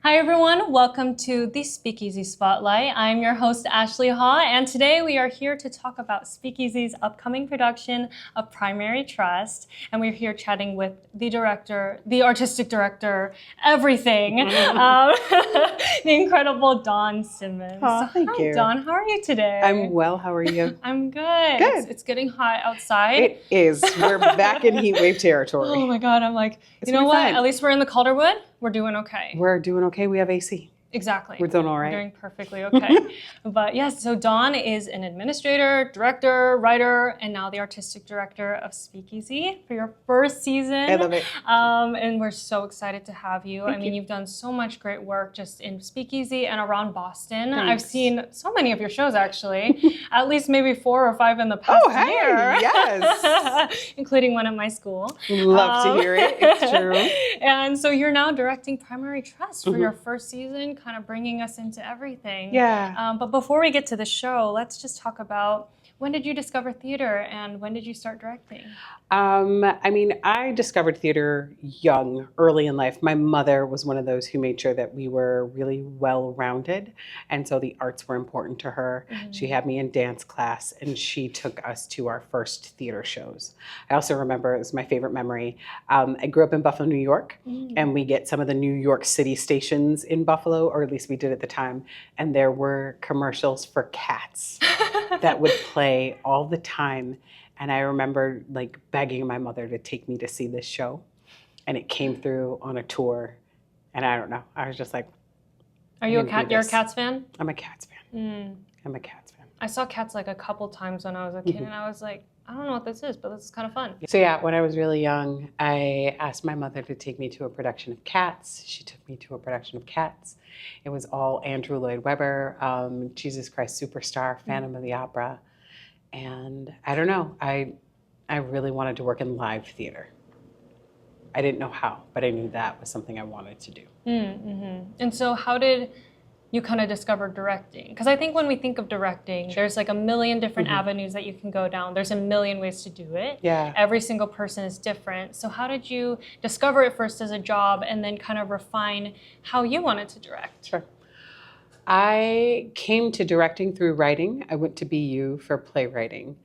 Hi everyone, welcome to the SpeakEasy Spotlight. I'm your host Ashley Ha, and today we are here to talk about SpeakEasy's upcoming production of Primary Trust. And we're here chatting with the director, the artistic director, everything, the incredible Dawn Simmons. Oh, thank you. Dawn, how are you today? I'm well, how are you? I'm good. Good. It's getting hot outside. It is. We're back in heat wave territory. Oh my God, I'm like, It's you know what? fine. At least we're in the Calderwood. We're doing okay. We're doing okay. We have AC. Exactly. We're doing all right. We're doing perfectly okay. But yes, so Dawn is an administrator, director, writer, and now the artistic director of SpeakEasy for your first season. I love it. And we're so excited to have you. Thank you. You've done so much great work just in SpeakEasy and around Boston. Thanks. I've seen so many of your shows actually, at least maybe 4 or 5 in the past year. Yes. Including one at my school. Love to hear it. It's true. And so you're now directing Primary Trust for your first season, kind of bringing us into everything. Yeah. But before we get to the show, let's just talk about when did you discover theater and when did you start directing? I discovered theater young, early in life. My mother was one of those who made sure that we were really well-rounded. And so the arts were important to her. Mm-hmm. She had me in dance class and she took us to our first theater shows. I also remember, it was my favorite memory, I grew up in Buffalo, New York, and we get some of the New York City stations in Buffalo, or at least we did at the time. And there were commercials for cats that would play all the time. And I remember like begging my mother to take me to see this show. And it came through on a tour. And I don't know, I was just like, you're a Cats fan? I'm a Cats fan. I'm a Cats fan. I saw Cats like a couple times when I was a kid and I was like, I don't know what this is, but this is kind of fun. So yeah, when I was really young, I asked my mother to take me to a production of Cats. She took me to a production of Cats. It was all Andrew Lloyd Webber, Jesus Christ Superstar, Phantom of the Opera. And I don't know, I really wanted to work in live theater. I didn't know how, but I knew that was something I wanted to do. And so how did you kind of discover directing? Because I think when we think of directing, there's like a million different avenues that you can go down. There's a million ways to do it. Yeah. Every single person is different. So how did you discover it first as a job and then kind of refine how you wanted to direct? Sure. I came to directing through writing. I went to BU for playwriting.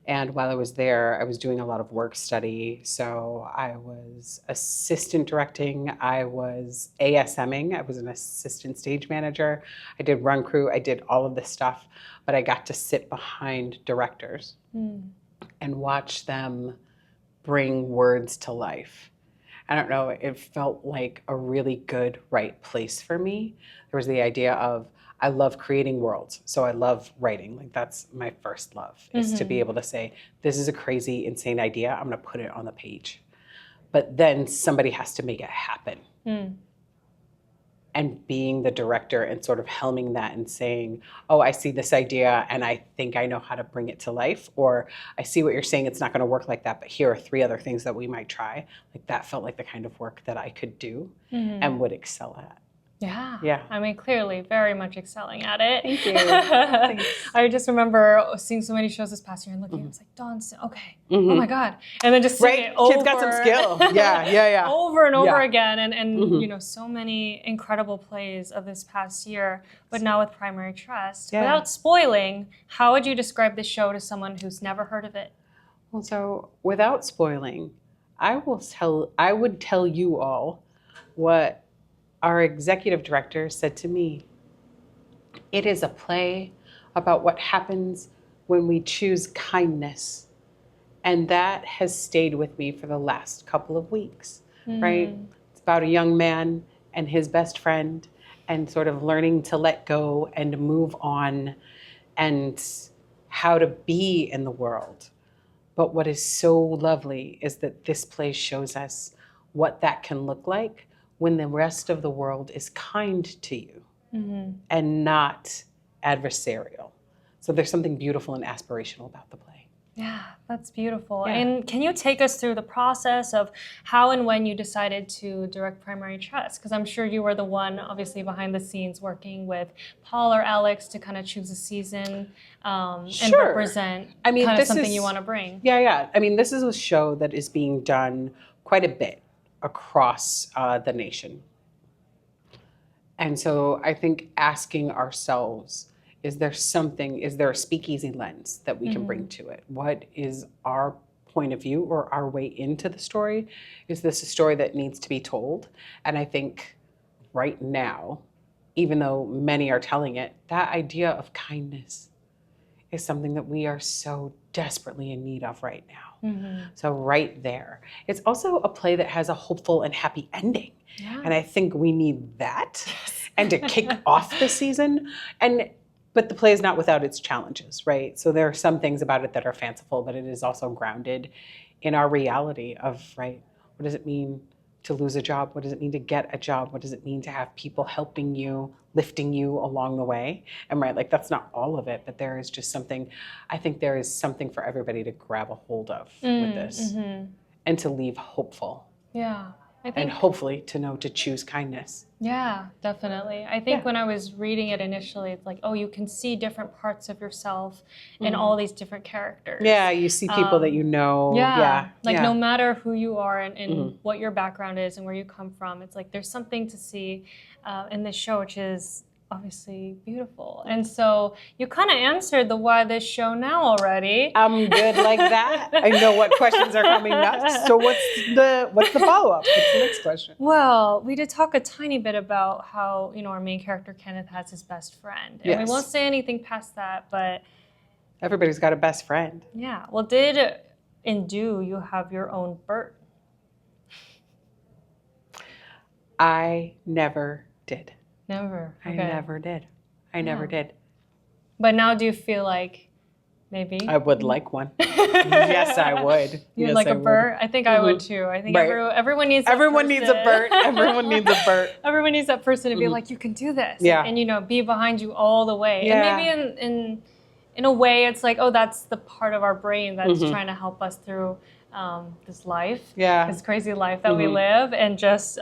And while I was there, I was doing a lot of work study. So I was assistant directing. I was ASMing. I was an assistant stage manager. I did run crew. I did all of this stuff. But I got to sit behind directors and watch them bring words to life. I don't know, it felt like a really good, right place for me. There was the idea of, I love creating worlds, so I love writing. Like that's my first love, is to be able to say, this is a crazy, insane idea, I'm gonna put it on the page. But then somebody has to make it happen. And being the director and sort of helming that and saying, oh, I see this idea and I think I know how to bring it to life, or I see what you're saying, it's not gonna work like that, but here are 3 other things that we might try. Like that felt like the kind of work that I could do and would excel at. Yeah. Clearly very much excelling at it. Thank you. Thanks. I just remember seeing so many shows this past year and looking, I was like, Dawn, okay, oh my God. And then just seeing it over. Kids got some skill. Yeah. Over and over again. And you know, so many incredible plays of this past year, but now with Primary Trust. Yeah. Without spoiling, how would you describe the show to someone who's never heard of it? Well, so without spoiling, I would tell you all what our executive director said to me. It is a play about what happens when we choose kindness. And that has stayed with me for the last couple of weeks, right? It's about a young man and his best friend and sort of learning to let go and move on and how to be in the world. But what is so lovely is that this play shows us what that can look like when the rest of the world is kind to you and not adversarial. So there's something beautiful and aspirational about the play. Yeah, that's beautiful. Yeah. And can you take us through the process of how and when you decided to direct Primary Trust? Because I'm sure you were the one, obviously, behind the scenes working with Paul or Alex to kind of choose a season and represent something you want to bring. Yeah. This is a show that is being done quite a bit across the nation. And so I think asking ourselves, is there a speakeasy lens that we can bring to it? What is our point of view or our way into the story? Is this a story that needs to be told? And I think right now, even though many are telling it, that idea of kindness is something that we are so desperately in need of right now. So right there. It's also a play that has a hopeful and happy ending. Yeah. And I think we need that and to kick off the season. But the play is not without its challenges, right? So there are some things about it that are fanciful, but it is also grounded in our reality of, right, what does it mean to lose a job? What does it mean to get a job? What does it mean to have people helping you, lifting you along the way? And right, like that's not all of it, but there is just something, I think there is something for everybody to grab a hold of with this and to leave hopeful. Yeah. And hopefully to know to choose kindness. Yeah, definitely. I think when I was reading it initially, it's like, oh, you can see different parts of yourself in all these different characters. Yeah, you see people that you know. No matter who you are and what your background is and where you come from, it's like there's something to see in this show, which is obviously beautiful. And so you kind of answered the why this show now already. I'm good like that. I know what questions are coming next. So what's the follow-up? What's the next question? Well, we did talk a tiny bit about how, our main character Kenneth has his best friend. And we won't say anything past that, but everybody's got a best friend. Yeah. Well, did in Do you have your own Bert? I never did. Never. Okay. I never did. I never did. But now do you feel like maybe? I would like one. Yes, I would. You'd like a Bert? I think I would too. I think everyone needs that Everyone needs a Bert. Everyone needs a Bert. Everyone needs that person to be like, you can do this. Yeah. And be behind you all the way. Yeah. And maybe in a way it's like, oh, that's the part of our brain that's trying to help us through this life, this crazy life that we live, and just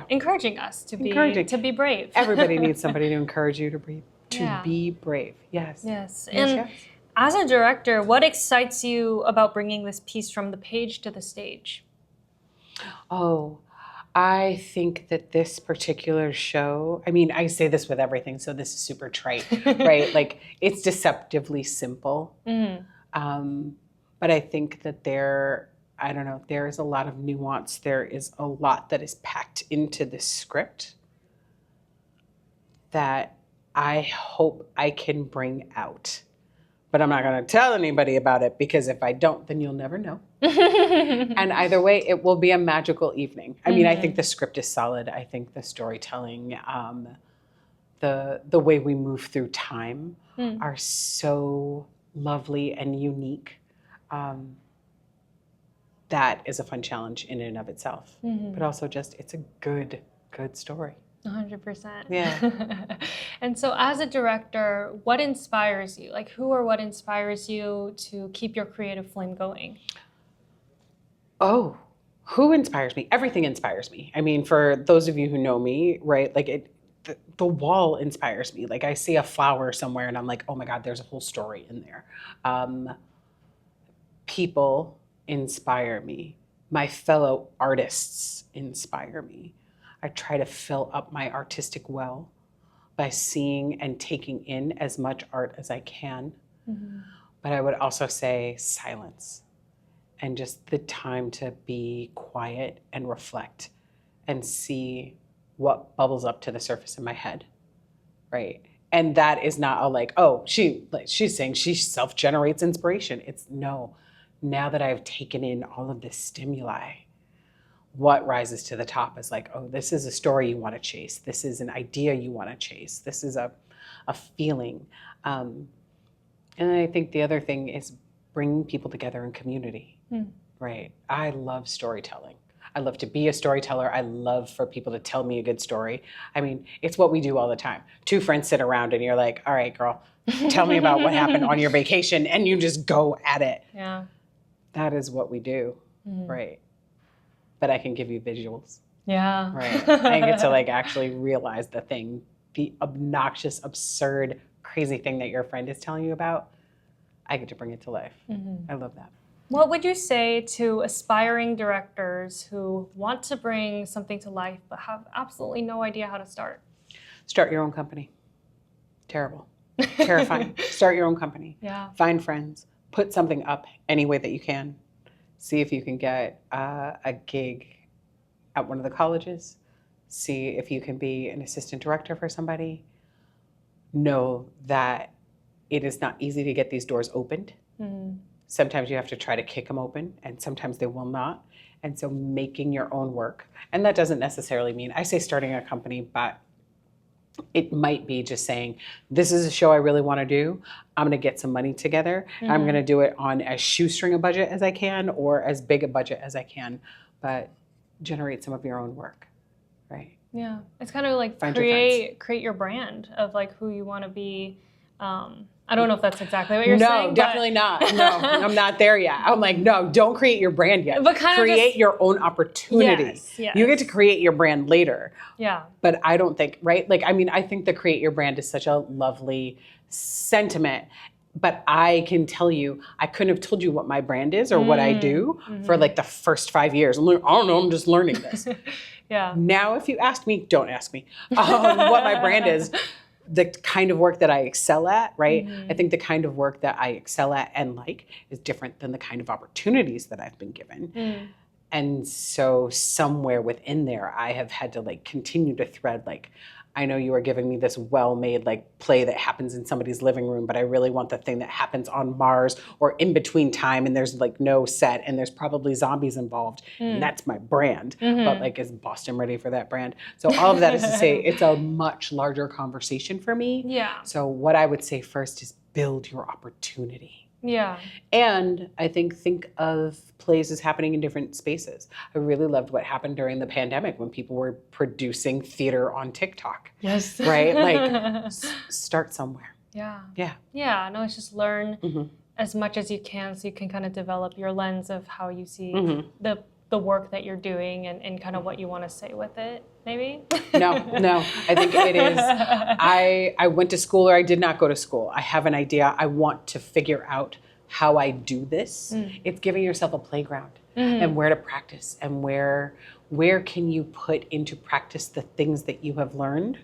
encouraging us to be brave. Everybody needs somebody to encourage you to be brave. Yes. Yes. And as a director, what excites you about bringing this piece from the page to the stage? Oh, I think that this particular show, I mean, I say this with everything, so this is super trite, right? Like, it's deceptively simple. But I think that there is a lot of nuance. There is a lot that is packed into this script that I hope I can bring out. But I'm not going to tell anybody about it, because if I don't, then you'll never know. And either way, it will be a magical evening. I mean, I think the script is solid. I think the storytelling, the way we move through time are so lovely and unique. That is a fun challenge in and of itself. But also just, it's a good story. 100%. Yeah. And so as a director, what inspires you? Like, who or what inspires you to keep your creative flame going? Oh, who inspires me? Everything inspires me. I mean, for those of you who know me, right, like the wall inspires me. Like, I see a flower somewhere and I'm like, oh my God, there's a whole story in there. People inspire me. My fellow artists inspire me. I try to fill up my artistic well by seeing and taking in as much art as I can. But I would also say silence and just the time to be quiet and reflect and see what bubbles up to the surface in my head, right? And that is not a like, oh, she's saying she self-generates inspiration. It's no, now that I've taken in all of this stimuli, what rises to the top is like, oh, this is a story you want to chase. This is an idea you want to chase. This is a feeling. And I think the other thing is bringing people together in community, right? I love storytelling. I love to be a storyteller. I love for people to tell me a good story. I mean, it's what we do all the time. Two friends sit around and you're like, all right, girl, tell me about what happened on your vacation. And you just go at it. Yeah. That is what we do, right? But I can give you visuals. Yeah. Right. I get to like actually realize the obnoxious, absurd, crazy thing that your friend is telling you about. I get to bring it to life. I love that. What would you say to aspiring directors who want to bring something to life but have absolutely no idea how to start? Start your own company. Terrible. Terrifying. Start your own company. Yeah. Find friends. Put something up any way that you can. See if you can get a gig at one of the colleges. See if you can be an assistant director for somebody. Know that it is not easy to get these doors opened. Mm-hmm. Sometimes you have to try to kick them open, and sometimes they will not. And so making your own work. And that doesn't necessarily mean, I say starting a company, but it might be just saying, this is a show I really want to do. I'm going to get some money together. And I'm going to do it on as shoestring a budget as I can or as big a budget as I can, but generate some of your own work, right? Yeah. It's kind of like Find create your brand of like who you want to be. I don't know if that's exactly what you're saying. No, definitely not. No, I'm not there yet. I'm like, no, don't create your brand yet. But kind of create just, your own opportunity. Yes. You get to create your brand later. Yeah. But I don't think, right? Like, I mean, I think the create your brand is such a lovely sentiment. But I can tell you, I couldn't have told you what my brand is or what I do for like the first 5 years. I'm like, I don't know, I'm just learning this. Yeah. Now, if you ask me, don't ask me what my brand is. The kind of work that I excel at, right? I think the kind of work that I excel at and like is different than the kind of opportunities that I've been given. And so somewhere within there, I have had to like continue to thread like, I know you are giving me this well-made like play that happens in somebody's living room, but I really want the thing that happens on Mars or in between time and there's like no set and there's probably zombies involved. And that's my brand. But like, is Boston ready for that brand? So all of that is to say it's a much larger conversation for me. Yeah. So what I would say first is build your opportunity. Yeah. And I think of plays as happening in different spaces. I really loved what happened during the pandemic when people were producing theater on TikTok. Yes. Right? Like, start somewhere. Yeah. Yeah. Yeah. No, it's just learn as much as you can so you can kind of develop your lens of how you see the work that you're doing and kind of what you want to say with it, maybe? No. I think it is. I went to school or I did not go to school. I have an idea. I want to figure out how I do this. It's giving yourself a playground and where to practice and where can you put into practice the things that you have learned.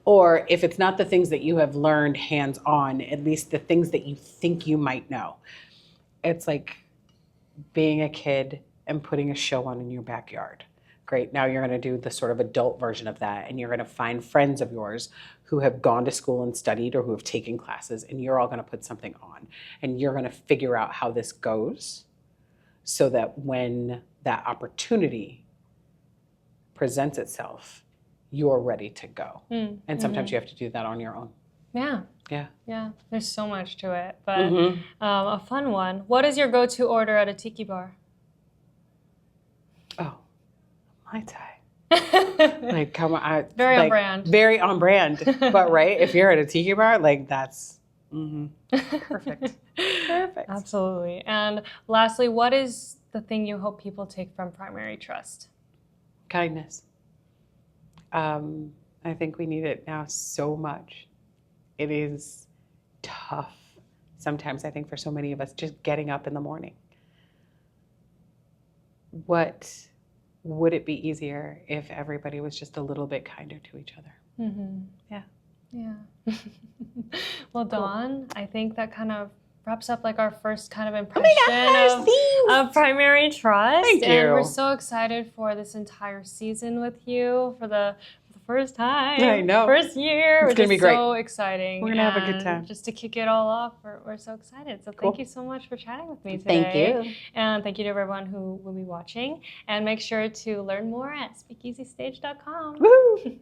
Or if it's not the things that you have learned hands-on, at least the things that you think you might know. It's like being a kid and putting a show on in your backyard. Great, now you're gonna do the sort of adult version of that and you're gonna find friends of yours who have gone to school and studied or who have taken classes and you're all gonna put something on and you're gonna figure out how this goes so that when that opportunity presents itself, you're ready to go. And sometimes you have to do that on your own. Yeah. Yeah. Yeah, there's so much to it, but a fun one. What is your go-to order at a tiki bar? Oh, Mai Tai. Like, come on. Very like, on brand. Very on brand. But right, if you're at a tiki bar, like that's perfect. Perfect. Absolutely. And lastly, what is the thing you hope people take from Primary Trust? Kindness. I think we need it now so much. It is tough sometimes, I think, for so many of us, just getting up in the morning. What would it be easier if everybody was just a little bit kinder to each other? Yeah. Yeah. Well, Dawn, I think that kind of wraps up like our first kind of impression of Primary Trust. Thank you. And we're so excited for this entire season with you for the first time. I know. First year. It's going to be great. So exciting. We're going to have a good time. Just to kick it all off, we're so excited. So Cool. thank you so much for chatting with me today. Thank you. And thank you to everyone who will be watching. And make sure to learn more at SpeakEasyStage.com. Woo!